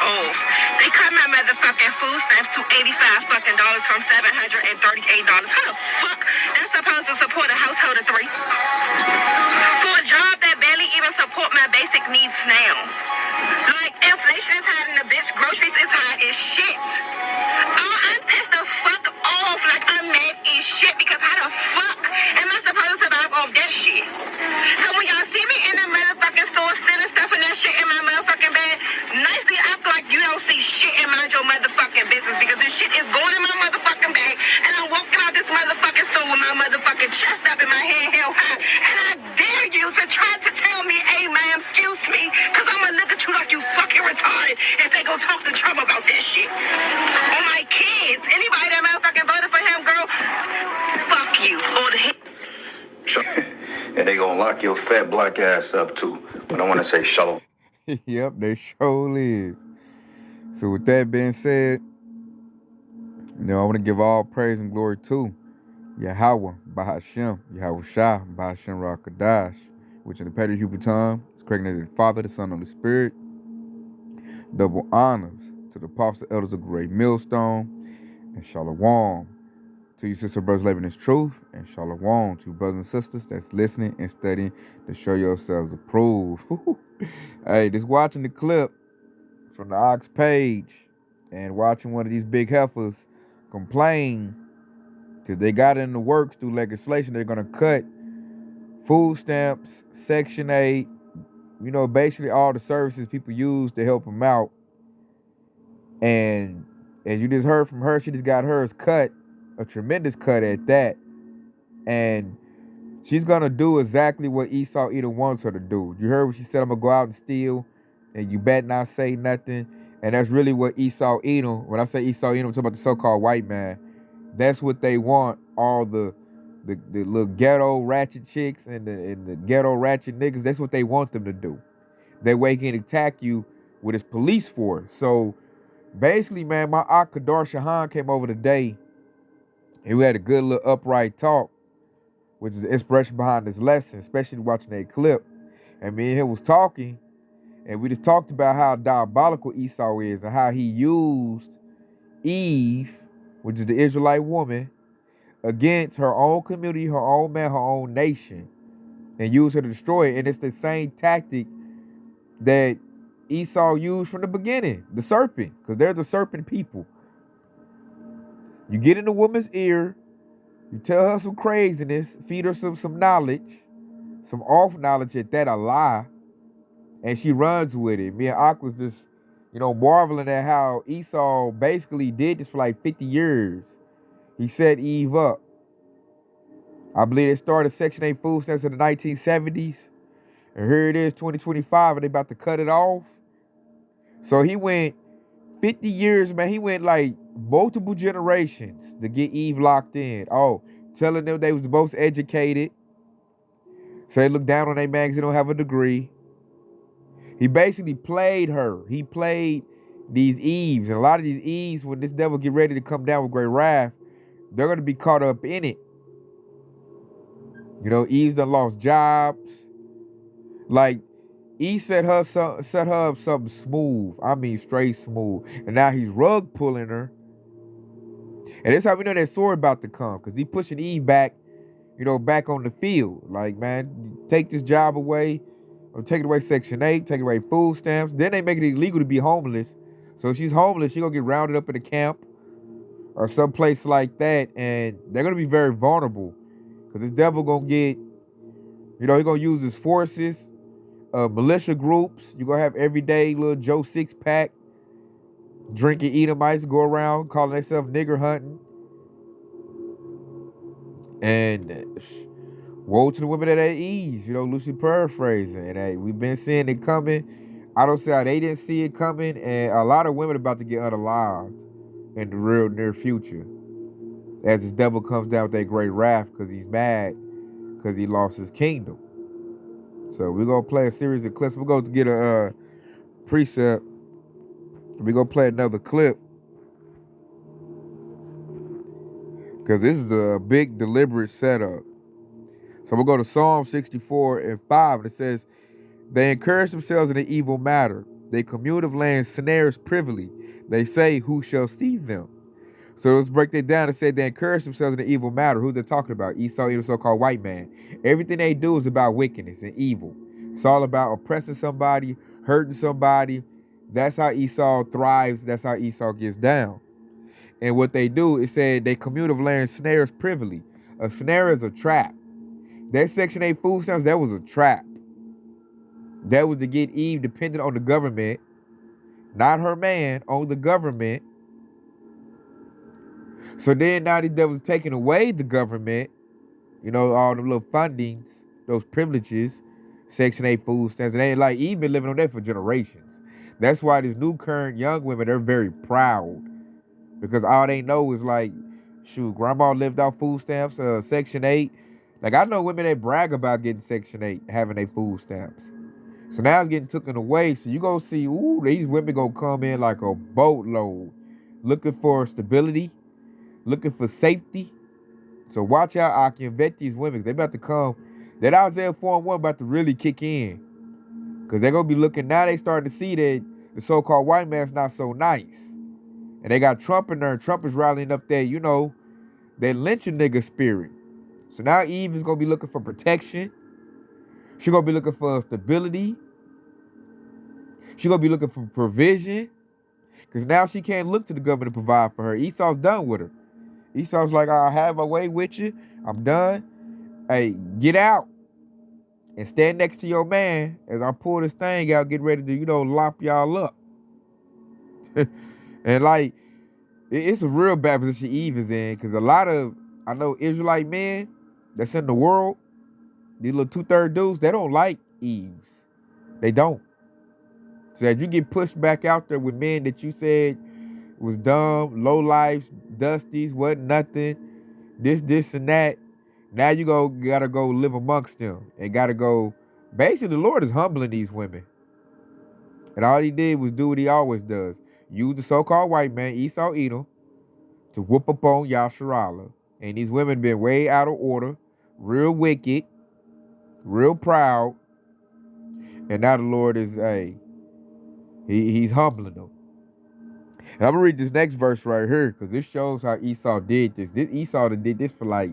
off. They cut my motherfucking food stamps to $85 fucking from $738. How the fuck that's supposed to support a household of three? For a job that barely even support my basic needs now. Like, inflation is high and the bitch groceries is high as shit. Oh, I'm pissed the fuck off. Like, I'm mad as shit because how the fuck am I supposed to survive off that shit? So when y'all see me in the motherfucking store stealing stuff and that shit in my motherfucking bag, nicely act like you don't see shit and mind your motherfucking business because this shit is going in my motherfucking bag and I'm walking out this motherfucking store with my motherfucking chest up and my head held high and I dare you to try to tell me, hey ma'am, excuse me, because I'm gonna look at you like you fucking retarded and say go talk to Trump about that shit. On my kids, anybody that motherfucking voted for him, girl, fuck you. Or the and they gonna lock your fat black ass up too. But I wanna say shalom. Yep, they sure is. So with that being said, I want to give all praise and glory to Yahweh, Bahashem, Yahweh Shah, Bahashem Rakadash, which in the Petty Hebrew tongue is corrected as the Father, the Son, and the Spirit. Double honors to the apostles, elders of Great Millstone, and Shalom to you sister brothers living in truth, and Shalom to you brothers and sisters that's listening and studying to show yourselves approved. Hey, just watching the clip from the Ox page and watching one of these big heifers complain because they got it in the works through legislation. They're going to cut food stamps, Section 8, basically all the services people use to help them out. And as you just heard from her, she just got hers cut, a tremendous cut at that. And she's going to do exactly what Esau Edom wants her to do. You heard what she said, I'm going to go out and steal, and you better not say nothing. And that's really what Esau Edom, when I say Esau Edom, I'm talking about the so-called white man. That's what they want, all the little ghetto ratchet chicks and the ghetto ratchet niggas. That's what they want them to do. That way he can attack you with his police force. So basically, man, my Ak Kadar Shahan came over today, and we had a good little upright talk, which is the inspiration behind this lesson, especially watching that clip. And me and him was talking, and we just talked about how diabolical Esau is and how he used Eve, which is the Israelite woman, against her own community, her own man, her own nation, and used her to destroy it. And it's the same tactic that Esau used from the beginning, the serpent, because they're the serpent people. You get in the woman's ear, you tell her some craziness, feed her some knowledge, some off knowledge at that, a lie, and she runs with it. Me and Ak was just, marveling at how Esau basically did this for like 50 years. He set Eve up. I believe it started Section 8 food stamps in the 1970s. And here it is, 2025, and they about to cut it off. So he went 50 years, man. He went like multiple generations to get Eve locked in. Oh, telling them they was the most educated. So they look down on their man because they don't have a degree. He basically played her. He played these Eves. And a lot of these Eves, when this devil get ready to come down with great wrath, they're going to be caught up in it. Eve's done lost jobs. Like, Eve set her up something smooth. I mean, straight smooth. And now he's rug pulling her. And that's how we know that sword about to come. Because he pushing Eve back, back on the field. Like, man, take this job away. Or take away Section 8. Take away food stamps. Then they make it illegal to be homeless. So if she's homeless, she's going to get rounded up in a camp. Or someplace like that. And they're going to be very vulnerable. Because this devil going to get, he's going to use his forces. Militia groups. You're going to have everyday little Joe six-pack drinking Edomites go around calling themselves nigger hunting. And woe to the women at ease, loosely paraphrasing. And hey, we've been seeing it coming. I don't say how they didn't see it coming. And a lot of women about to get unalived in the real near future. As this devil comes down with that great wrath because he's mad because he lost his kingdom. So we're going to play a series of clips. We're going to get a precept. We're going to play another clip. Because this is a big, deliberate setup. So we'll go to Psalm 64 and 5. And it says, they encourage themselves in an evil matter. They commune of land snares privily. They say, who shall see them? So let's break that down and say they encourage themselves in the evil matter. Who they're talking about? Esau, even so-called white man. Everything they do is about wickedness and evil. It's all about oppressing somebody, hurting somebody. That's how Esau thrives. That's how Esau gets down. And what they do is say they commune of land snares privily. A snare is a trap. That Section 8 food stamps, that was a trap. That was to get Eve dependent on the government, not her man, on the government. So then now these devils taking away the government, all the little fundings, those privileges, Section 8 food stamps. And they ain't like Eve been living on that for generations. That's why these new current young women, they're very proud. Because all they know is like, shoot, grandma lived off food stamps, Section 8. Like I know women that brag about getting Section 8, having their food stamps. So now it's getting taken away. So you gonna see, these women gonna come in like a boatload, looking for stability, looking for safety. So watch out, Aki, and vet these women. They about to come. That Isaiah 4:1 about to really kick in. Because they're going to be looking, now they starting to see that the so-called white man's not so nice. And they got Trump in there, and Trump is rallying up that, that lynching nigga spirit. So now Eve is going to be looking for protection. She's going to be looking for stability. She's going to be looking for provision. Because now she can't look to the government to provide for her. Esau's done with her. Esau's like, I'll have my way with you. I'm done. Hey, get out. And stand next to your man as I pull this thing out, get ready to, lop y'all up. And like, it's a real bad position Eve is in. Because a lot of, I know Israelite men that's in the world, these little 2/3 dudes, they don't like Eves. They don't. So as you get pushed back out there with men that you said was dumb, low lives, dusties, wasn't nothing, this and that. Now you gotta go live amongst them and gotta go. Basically, the Lord is humbling these women, and all He did was do what He always does: use the so-called white man, Esau, Edom, to whoop up on Yasharallah. And these women been way out of order, real wicked, real proud, and now the Lord is He's humbling them. And I'm gonna read this next verse right here because this shows how Esau did this. Esau did this for like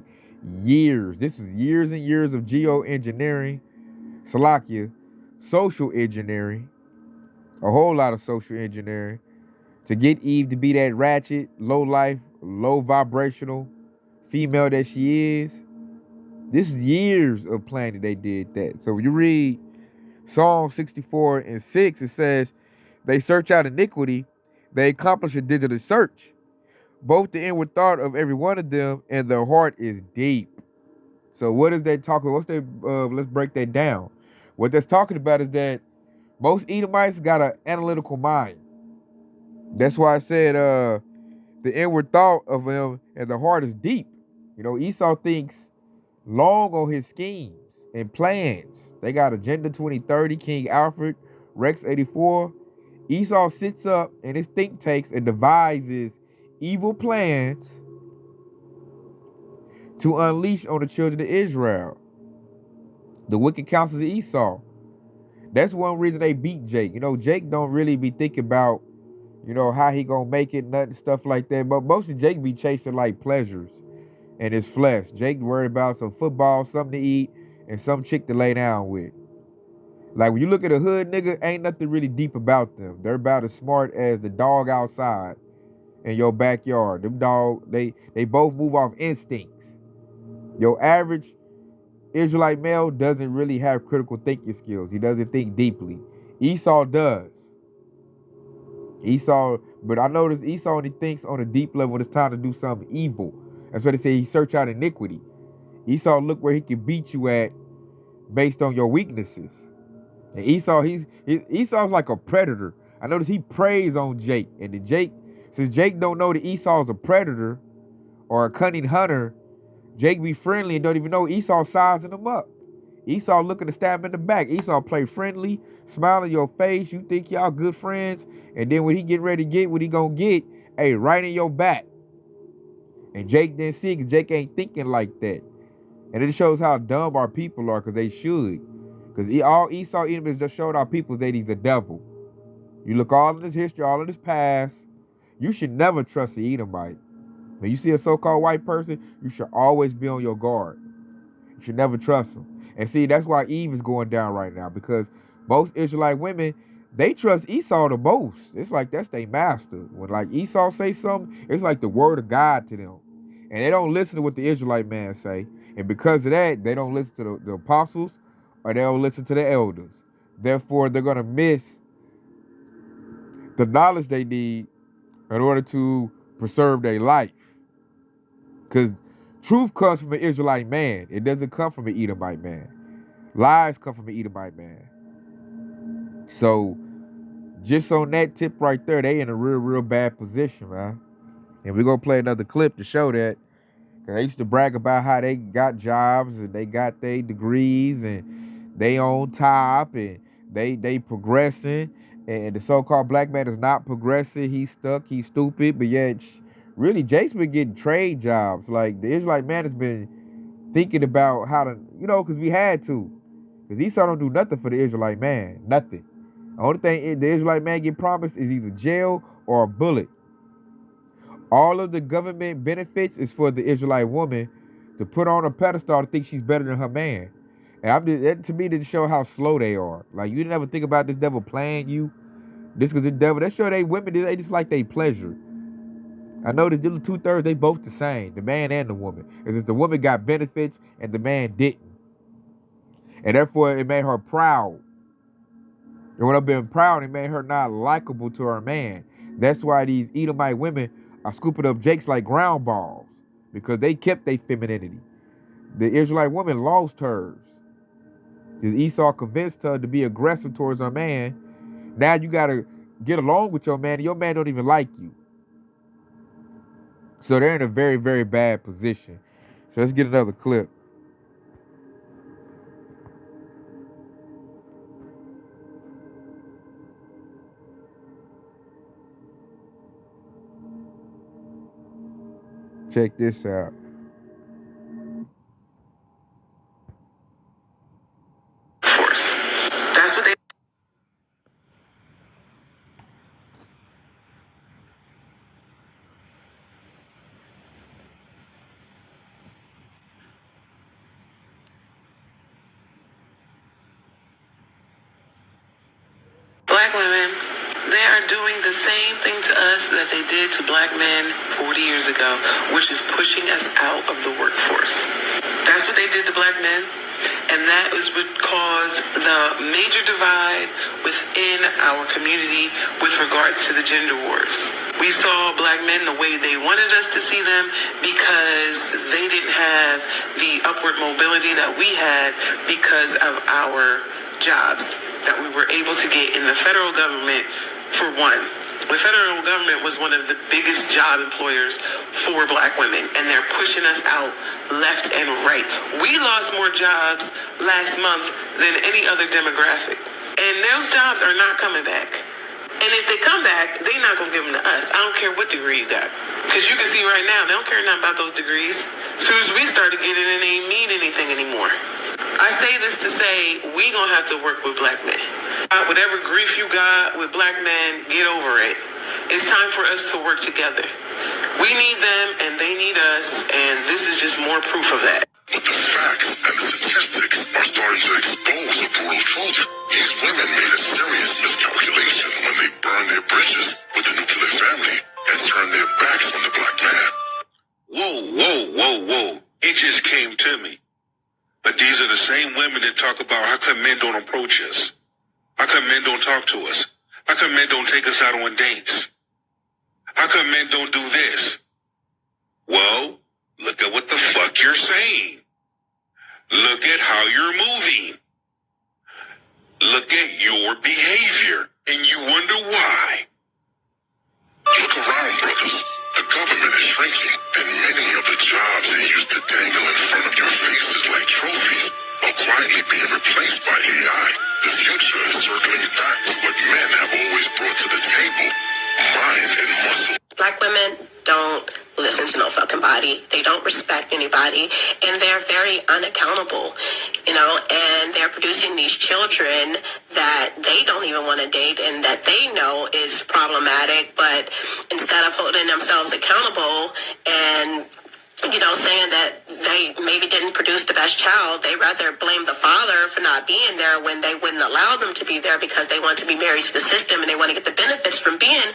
years. This was years and years of geoengineering, Salakia, social engineering, a whole lot of social engineering to get Eve to be that ratchet, low life, low vibrational female that she is. This is years of planning they did that. So when you read Psalm 64:6, it says, they search out iniquity, they accomplish a digital search. Both the inward thought of every one of them and their heart is deep. So what is that talking about? Let's break that down. What that's talking about is that most Edomites got an analytical mind. That's why I said the inward thought of them and the heart is deep. Esau thinks long on his schemes and plans. They got Agenda 2030, King Alfred, Rex 84. Esau sits up in his think tanks and devises evil plans to unleash on the children of Israel. The wicked counsels of Esau. That's one reason they beat Jake. Jake don't really be thinking about, how he gonna make it, nothing, stuff like that. But mostly Jake be chasing like pleasures and his flesh. Jake worried about some football, something to eat, and some chick to lay down with. Like when you look at a hood nigga, ain't nothing really deep about them. They're about as smart as the dog outside in your backyard. Them dog, they both move off instincts. Your average Israelite male doesn't really have critical thinking skills. He doesn't think deeply. Esau does. But I notice Esau only thinks on a deep level when it's time to do something evil. That's why they say he search out iniquity. Esau look where he can beat you at based on your weaknesses. And Esau's like a predator. I notice he preys on Jake. And since Jake don't know that Esau's a predator or a cunning hunter, Jake be friendly and don't even know Esau sizing him up. Esau looking to stab him in the back. Esau play friendly, smile in your face. You think y'all good friends. And then when he get ready to get what he gonna get, right in your back. And Jake didn't see it because Jake ain't thinking like that. And it shows how dumb our people are because they should. Because all Esau enemies just showed our people that he's a devil. You look all of this history, all of this past, you should never trust the Edomite. When you see a so-called white person, you should always be on your guard. You should never trust them. And see, that's why Eve is going down right now, because most Israelite women, they trust Esau the most. It's like that's their master. When like Esau say something, it's like the word of God to them. And they don't listen to what the Israelite man say. And because of that, they don't listen to the apostles, or they don't listen to the elders. Therefore, they're going to miss the knowledge they need in order to preserve their life. Because truth comes from an Israelite man. It doesn't come from an Edomite man. Lies come from an Edomite man. So, just on that tip right there, they in a real bad position, man. And we're going to play another clip to show that. Because they used to brag about how they got jobs and they got their degrees and they on top and they progressing. And the so-called black man is not progressing. He's stuck. He's stupid. But yet, really, Jake's been getting trade jobs. Like, the Israelite man has been thinking about how to, because we had to. Because Esau don't do nothing for the Israelite man. Nothing. The only thing the Israelite man get promised is either jail or a bullet. All of the government benefits is for the Israelite woman to put on a pedestal to think she's better than her man. And that, to me, to show how slow they are. Like, you didn't ever think about this devil playing you. This because the devil, that show they women, they just like they pleasure. I know this little 2/3, they both the same, the man and the woman. It's just the woman got benefits and the man didn't. And therefore, it made her proud. And when I've been proud, it made her not likable to her man. That's why these Edomite women are scooping up Jakes like ground balls. Because they kept their femininity. The Israelite woman lost hers. Because Esau convinced her to be aggressive towards her man. Now you got to get along with your man, and your man don't even like you. So they're in a very bad position. So let's get another clip. Check this out. That's what they. Black women, they are doing the same thing to us that they did to black men 40 years ago, which is pushing us out of the workforce. That's what they did to black men, and that is what caused the major divide within our community with regards to the gender wars. We saw black men the way they wanted us to see them because they didn't have the upward mobility that we had because of our jobs that we were able to get in the federal government. For one, the federal government was one of the biggest job employers for black women, and they're pushing us out left and right. We lost more jobs last month than any other demographic, and those jobs are not coming back. And if they come back, they're not going to give them to us. I don't care what degree you got. Because you can see right now, they don't care nothing about those degrees. As soon as we started getting it, they ain't mean anything anymore. I say this to say, we going to have to work with black men. Whatever grief you got with black men, get over it. It's time for us to work together. We need them, and they need us, and this is just more proof of that. But the facts and the statistics are starting to expose the brutal truth. These women made a serious miscalculation when they burned their bridges with the nuclear family and turned their backs on the black man. Whoa. It just came to me. But these are the same women that talk about how come men don't approach us. How come men don't talk to us? How come men don't take us out on dates? How come men don't do this? Well, look at what the fuck you're saying. Look at how you're moving. Look at your behavior, and you wonder why. Look around, brothers. The government is shrinking, and many of the jobs that used to dangle in front of your faces like trophies are quietly being replaced by AI. The future is circling back to what men have always brought to the table, mind and muscle. Black women don't listen to no fucking body. They don't respect anybody, and they're very very unaccountable, and they're producing these children that they don't even want to date and that they know is problematic, but instead of holding themselves accountable and saying that they maybe didn't produce the best child, they rather blame the father for not being there when they wouldn't allow them to be there because they want to be married to the system and they want to get the benefits from being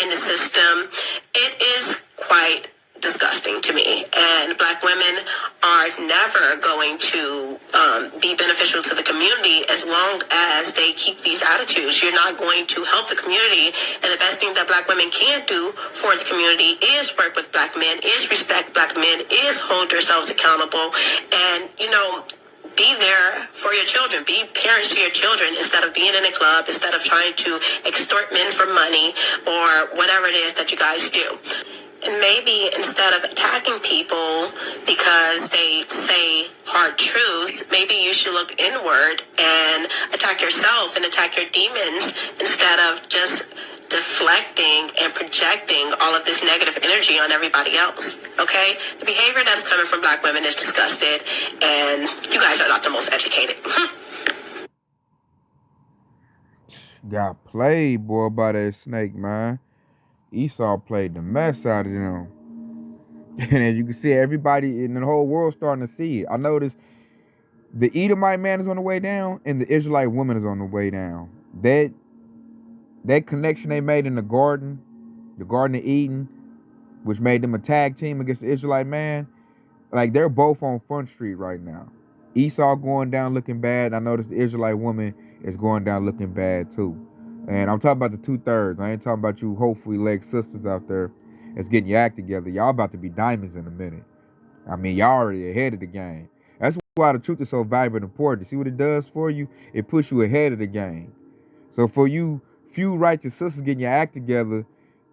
in the system. It is quite disgusting to me, and Black women are never going to be beneficial to the community as long as they keep these attitudes. You're not going to help the community, and the best thing that Black women can do for the community is work with Black men, is respect Black men, is hold yourselves accountable, and be there for your children. Be parents to your children instead of being in a club, instead of trying to extort men for money or whatever it is that you guys do. And maybe instead of attacking people because they say hard truths, maybe you should look inward and attack yourself and attack your demons instead of just deflecting and projecting all of this negative energy on everybody else. Okay? The behavior that's coming from Black women is disgusted, and you guys are not the most educated. Got played, boy, by that snake, man. Esau played the mess out of them. And as you can see, everybody in the whole world starting to see it. I noticed the Edomite man is on the way down and the Israelite woman is on the way down. That connection they made in the Garden of Eden, which made them a tag team against the Israelite man, like they're both on Front Street right now. Esau going down looking bad. I noticed the Israelite woman is going down looking bad too. And I'm talking about the 2/3. I ain't talking about you hopefully leg sisters out there that's getting your act together. Y'all about to be diamonds in a minute. I mean, y'all already ahead of the game. That's why the truth is so valuable and important. See what it does for you? It puts you ahead of the game. So for you few righteous sisters getting your act together,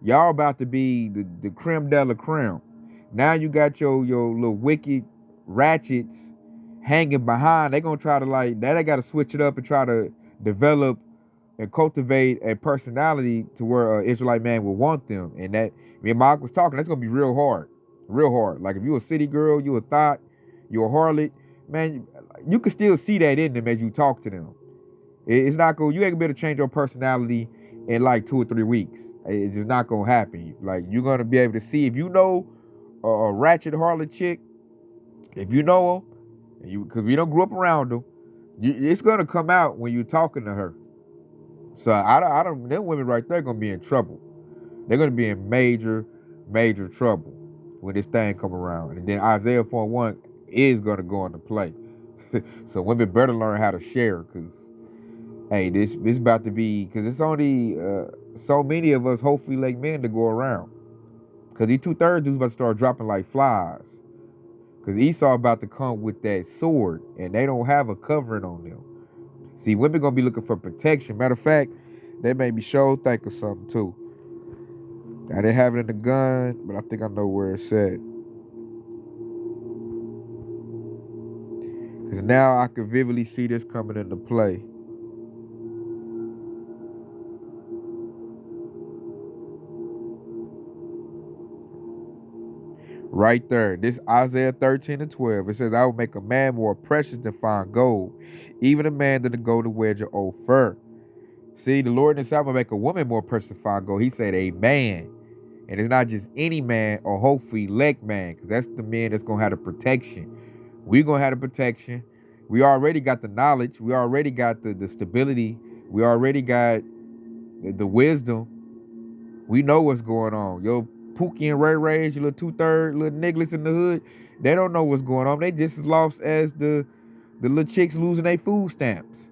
y'all about to be the creme de la creme. Now you got your little wicked ratchets hanging behind. They gonna try to they got to switch it up and try to develop and cultivate a personality to where an Israelite man will want them. And that, me and Mike was talking, that's going to be real hard. Real hard. Like if you a city girl, you a thought, you a harlot, man, you can still see that in them as you talk to them. It's not going, you ain't going to be able to change your personality in like 2 or 3 weeks. It's just not going to happen. Like you're going to be able to see, if you know a ratchet harlot chick, if you know her, because we don't grew up around them, it's going to come out when you're talking to her. So I don't. Them women right there gonna be in trouble. They're gonna be in major, major trouble when this thing come around. And then Isaiah 4:1 is gonna go into play. So women better learn how to share, cause hey, this about to be, cause it's only so many of us hopefully like men to go around. Cause these 2/3 dudes about to start dropping like flies. Cause Esau about to come with that sword, and they don't have a covering on them. See, women gonna be looking for protection. Matter of fact, they made me sure think of something too. I didn't have it in the gun, but I think I know where it's at. Because now I can vividly see this coming into play. Right there. This Isaiah 13:12. It says, I will make a man more precious than fine gold, even a man than the golden wedge of old fur. See, the Lord himself will make a woman more precious than fine gold. He said a man. And it's not just any man or hopefully elect man, because that's the man that's going to have the protection. We're going to have the protection. We already got the knowledge. We already got the stability. We already got the wisdom. We know what's going on. Yo, Pookie and Ray Ray's, your little 2/3 little nigglets in the hood, they don't know what's going on. They just as lost as the little chicks losing their food stamps.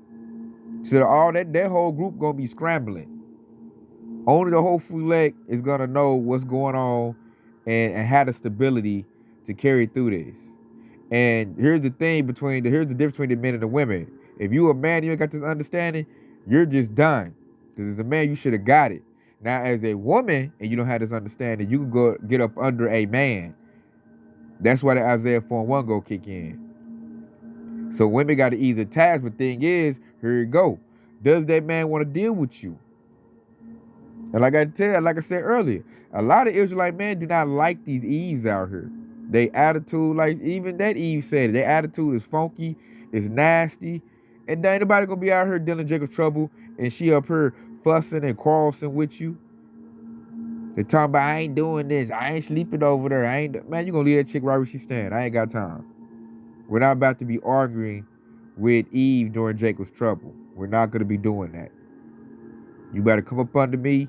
So all that whole group gonna be scrambling. Only the hopeful elect is gonna know what's going on and have the stability to carry through this. And here's the difference between the men and the women. If you a man, you ain't got this understanding, you're just done. Because as a man, you should have got it. Now, as a woman, and you don't have this understanding, you can go get up under a man. That's why the Isaiah 4:1 go kick in. So women got to ease the task, but thing is, here you go. Does that man want to deal with you? And like I said earlier, a lot of Israelite men do not like these Eves out here. They attitude, like even that Eve said, their attitude is funky, is nasty, and there ain't nobody gonna be out here dealing Jacob's trouble, and she up here fussing and quarrelsing with you. They talking about, I ain't doing this, I ain't sleeping over there, man, you gonna leave that chick right where she stand. I ain't got time. We're not about to be arguing with Eve during Jacob's trouble. We're not gonna be doing that. You better come up under me,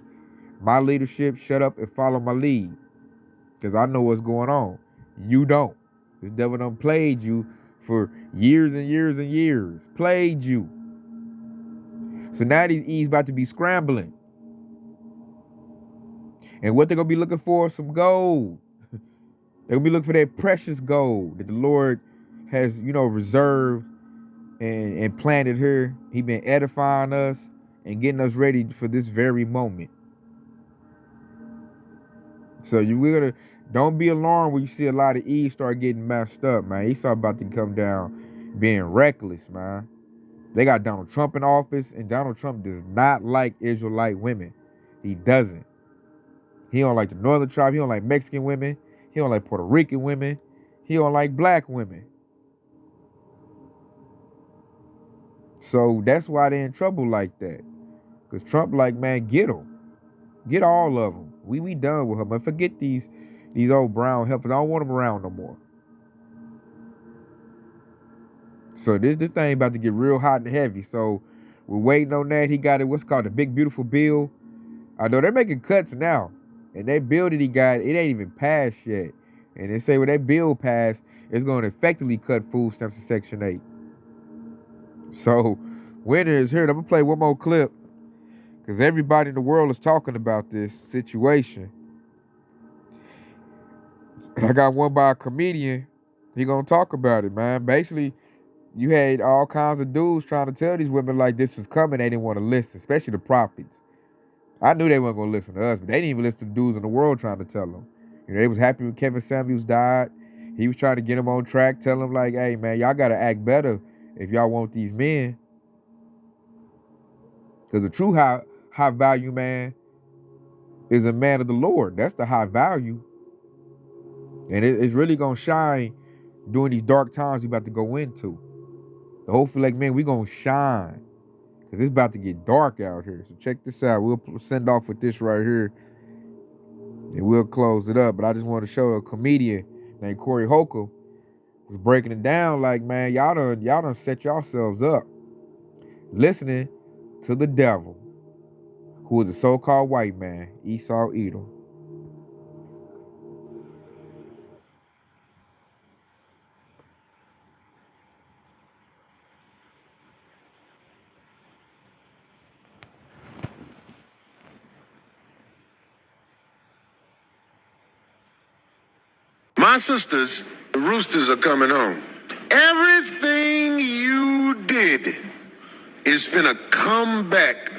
my leadership, shut up and follow my lead. Because I know what's going on. You don't. This devil done played you for years and years and years. Played you. So now these Eve's about to be scrambling. And what they're going to be looking for? Some gold. They're going to be looking for that precious gold that the Lord has, reserved and planted here. He been edifying us and getting us ready for this very moment. So don't be alarmed when you see a lot of Eve start getting messed up, man. Esau about to come down being reckless, man. They got Donald Trump in office, and Donald Trump does not like Israelite women. He doesn't. He don't like the northern tribe. He don't like Mexican women. He don't like Puerto Rican women. He don't like black women. So that's why they're in trouble like that. Because Trump like, man, get them. Get all of them. We done with her, man. Forget these old brown heifers. I don't want them around no more. So this thing about to get real hot and heavy. So we're waiting on that. He got what's called the Big Beautiful Bill. I know they're making cuts now. And that bill that he got, it ain't even passed yet. And they say when that bill passed, it's going to effectively cut food stamps to Section 8. So winter is here. I'm going to play one more clip. Because everybody in the world is talking about this situation. And I got one by a comedian. He gonna talk about it, man. Basically, you had all kinds of dudes trying to tell these women like this was coming. They didn't want to listen, especially the prophets. I knew they weren't gonna listen to us, but they didn't even listen to the dudes in the world trying to tell them. They was happy when Kevin Samuels died. He was trying to get them on track, tell them like, hey, man, y'all gotta act better if y'all want these men. Because the true high value man is a man of the Lord. That's the high value. And it's really going to shine during these dark times we're about to go into. So hopefully, like, man, we're going to shine. Because it's about to get dark out here. So check this out. We'll send off with this right here. And we'll close it up. But I just want to show a comedian named Corey Holcomb was breaking it down like, man, y'all done set yourselves up. Listening to the devil, who is a so-called white man, Esau Edom. My sisters, the roosters are coming home. Everything you did is finna come back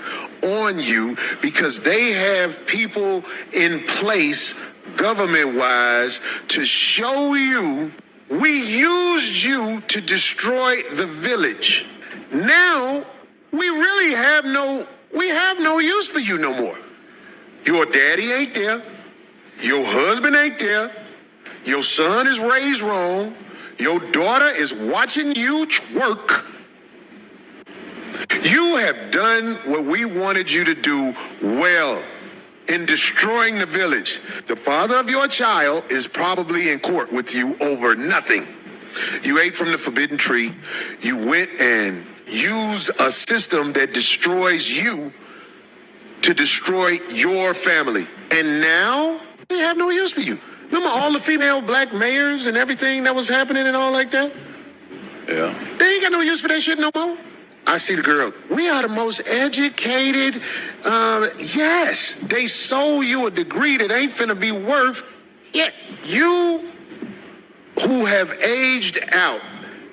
on you because they have people in place, government-wise, to show you we used you to destroy the village. Now, we really have no use for you no more. Your daddy ain't there. Your husband ain't there. Your son is raised wrong. Your daughter is watching you twerk. You have done what we wanted you to do well in destroying the village. The father of your child is probably in court with you over nothing. You ate from the forbidden tree. You went and used a system that destroys you to destroy your family. And now they have no use for you. Remember all the female black mayors and everything that was happening and all like that? Yeah. They ain't got no use for that shit no more. I see the girl. We are the most educated. Yes, they sold you a degree that ain't finna be worth. Yet you who have aged out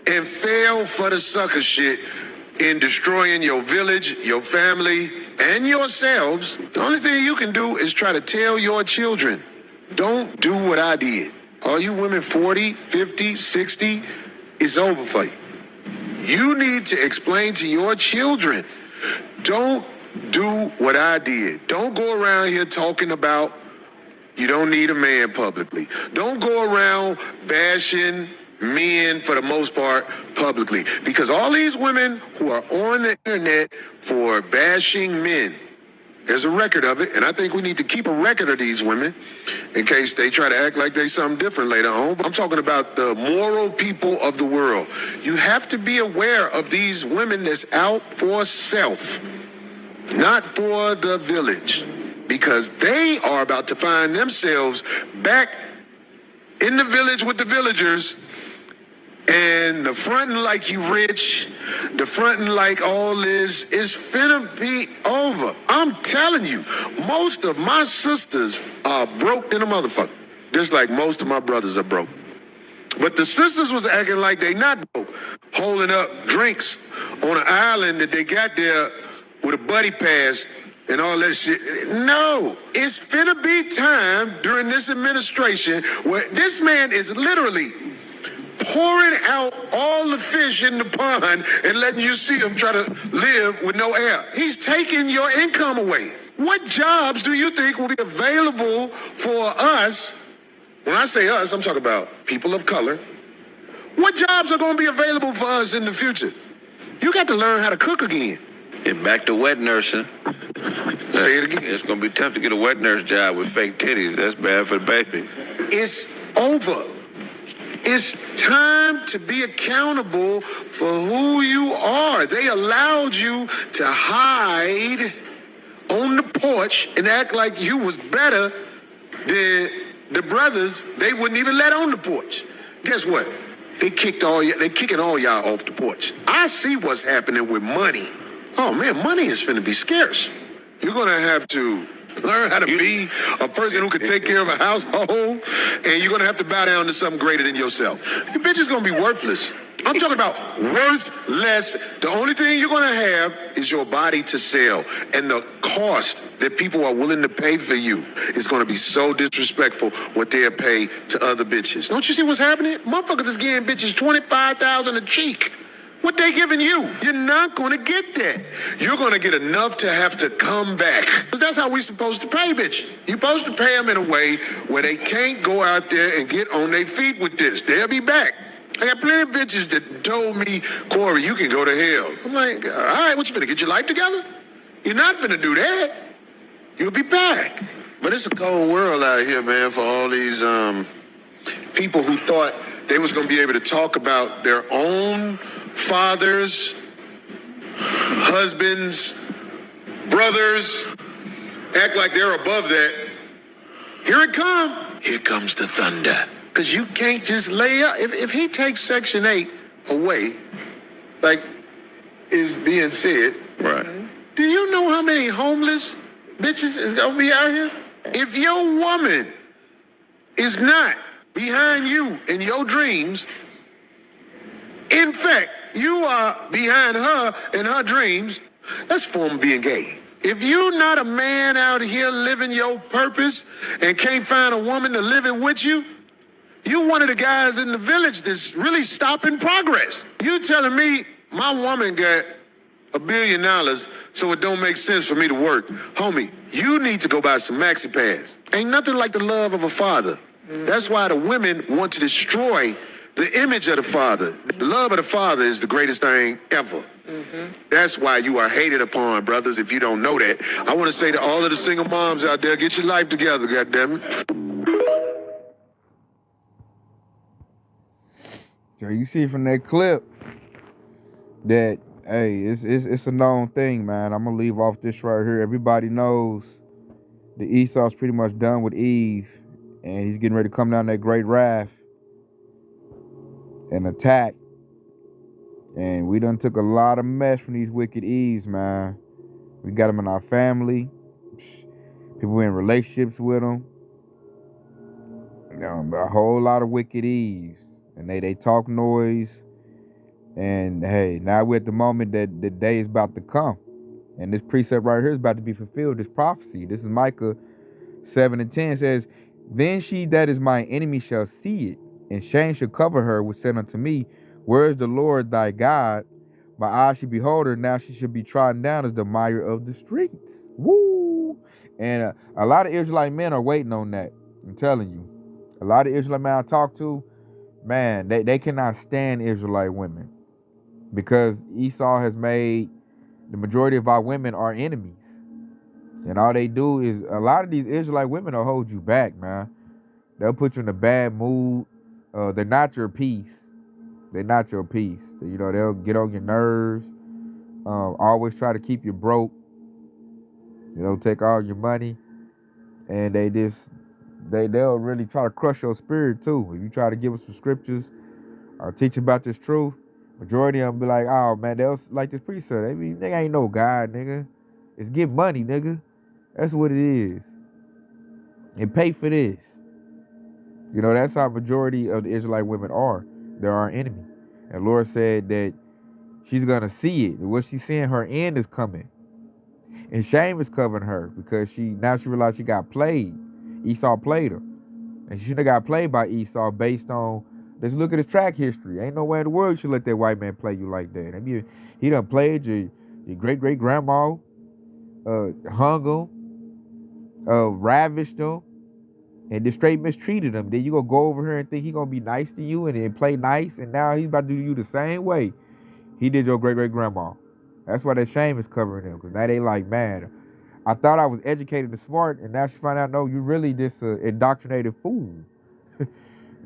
and fell for the sucker shit in destroying your village, your family, and yourselves, the only thing you can do is try to tell your children, don't do what I did. All you women 40, 50, 60, it's over for you. You need to explain to your children, don't do what I did. Don't go around here talking about You don't need a man publicly. Don't go around bashing men for the most part publicly, because all these women who are on the internet for bashing men, there's a record of it, and I think we need to keep a record of these women in case they try to act like they something different later on. I'm talking about the moral people of the world. You have to be aware of these women that's out for self, not for the village, because they are about to find themselves back in the village with the villagers, and the fronting like you rich, the fronting like all this is finna be over. I'm telling you, most of my sisters are broke than a motherfucker, just like most of my brothers are broke. But the sisters was acting like they not broke, holding up drinks on an island that they got there with a buddy pass and all that shit. No, it's finna be time during this administration where this man is literally pouring out all the fish in the pond and letting you see him try to live with no air. He's taking your income away. What jobs do you think will be available for us? When I say us, I'm talking about people of color. What jobs are going to be available for us in the future? You got to learn how to cook again. Get back to wet nursing. Say it again. It's going to be tough to get a wet nurse job with fake titties. That's bad for the baby. It's over. It's time to be accountable for who you are. They allowed you to hide on the porch and act like you was better than the brothers they wouldn't even let on the porch. Guess what? They kicking all y'all off the porch. I see what's happening with money. Oh man, money is finna be scarce. You're gonna have to learn how to be a person who can take care of a household, and you're gonna have to bow down to something greater than yourself. Your bitch is gonna be worthless. I'm talking about worthless. The only thing you're gonna have is your body to sell, and the cost that people are willing to pay for you is gonna be so disrespectful what they'll pay to other bitches. Don't you see what's happening? Motherfuckers is giving bitches $25,000 a cheek. What they giving you? You're not going to get that. You're going to get enough to have to come back. Because that's how we supposed to pay bitches. You're supposed to pay them in a way where they can't go out there and get on their feet with this. They'll be back. I got plenty of bitches that told me, Corey, you can go to hell. I'm like, all right, what you finna get your life together? You're not finna do that. You'll be back. But it's a cold world out here, man, for all these people who thought they was going to be able to talk about their own fathers, husbands, brothers, act like they're above that. Here it comes. Here comes the thunder. Because you can't just lay up. If he takes Section 8 away, like is being said, Right. do you know how many homeless bitches is going to be out here? If your woman is not behind you in your dreams, in fact, you are behind her in her dreams, that's a form of being gay. If you're not a man out here living your purpose and can't find a woman to live it with you, you one of the guys in the village that's really stopping progress. You telling me my woman got $1 billion, so it don't make sense for me to work. Homie, you need to go buy some maxi pads. Ain't nothing like the love of a father. That's why the women want to destroy the image of the father. The love of the father is the greatest thing ever. That's why you are hated upon, brothers, if you don't know that. I want to say to all of the single moms out there, get your life together, goddammit. So you see from that clip that, hey, it's a known thing, man. I'm going to leave off this right here. Everybody knows that Esau's pretty much done with Eve, and he's getting ready to come down that great wrath and attack. And we done took a lot of mess from these wicked Eves, man. We got them in our family. People in relationships with them. You know, a whole lot of wicked Eves. And they talk noise. And hey, now we're at the moment that the day is about to come. And this precept right here is about to be fulfilled. This prophecy. This is Micah 7:10 says, "Then she that is my enemy shall see it, and shame shall cover her, which said unto me, Where is the Lord thy God? My eyes shall behold her, now she shall be trodden down as the mire of the streets." Woo! And a lot of Israelite men are waiting on that. I'm telling you. A lot of Israelite men I talk to, man, they cannot stand Israelite women because Esau has made the majority of our women our enemies. And all they do is, a lot of these Israelite women will hold you back, man. They'll put you in a bad mood. They're not your peace. They're not your peace. You know, they'll get on your nerves. Always try to keep you broke. You know, take all your money. And they'll really try to crush your spirit too. If you try to give them some scriptures or teach about this truth, majority of them be like, oh man, they'll like this priest said, nigga ain't no God, nigga. It's get money, nigga. That's what it is. And pay for this. You know, that's how majority of the Israelite women are. They're our enemy. And Lord said that she's going to see it. What she's seeing, her end is coming. And shame is covering her because she realized she got played. Esau played her. And she shouldn't have got played by Esau based on, let's look at his track history. Ain't no way in the world you should let that white man play you like that. I mean, he done played your great-great-grandma, hung him, ravished him, and just straight mistreated him. Then you gonna go over here and think he gonna be nice to you and then play nice, and now he's about to do you the same way he did your great-great-grandma. That's why that shame is covering him, because now they like, man, I thought I was educated and smart, and now she find out, no, you really just an indoctrinated fool.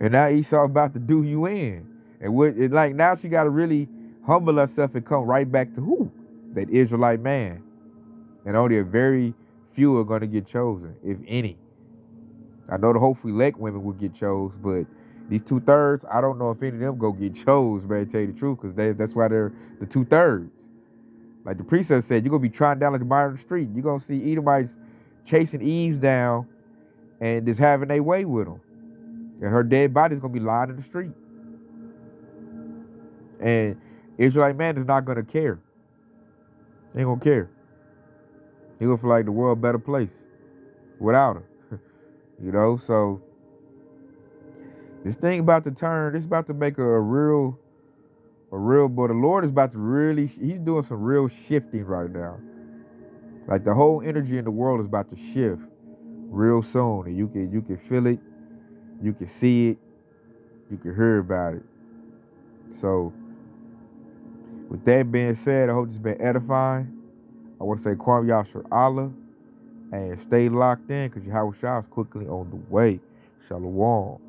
And now Esau about to do you in. And now she got to really humble herself and come right back to who? That Israelite man. And only a very few are going to get chosen, if any. I know the hopefully elect women will get chose, but these 2/3, I don't know if any of them go get chose, man, to tell you the truth, because that's why they're the 2/3. Like the precept said, you're going to be trying down like the bottom of the street. You're going to see Edomites chasing Eves down and just having their way with them. And her dead body's going to be lying in the street. And Israelite man is not going to care. He ain't going to care. He going to feel like the world a better place without her. You know, so this thing about to turn, it's about to make a real, but the Lord is about to really, he's doing some real shifting right now. Like the whole energy in the world is about to shift real soon. And you can feel it, you can see it, you can hear about it. So with that being said, I hope this has been edifying. I want to say Kwam Yashar Allah. And stay locked in because Yahweh Shah is quickly on the way. Shalom.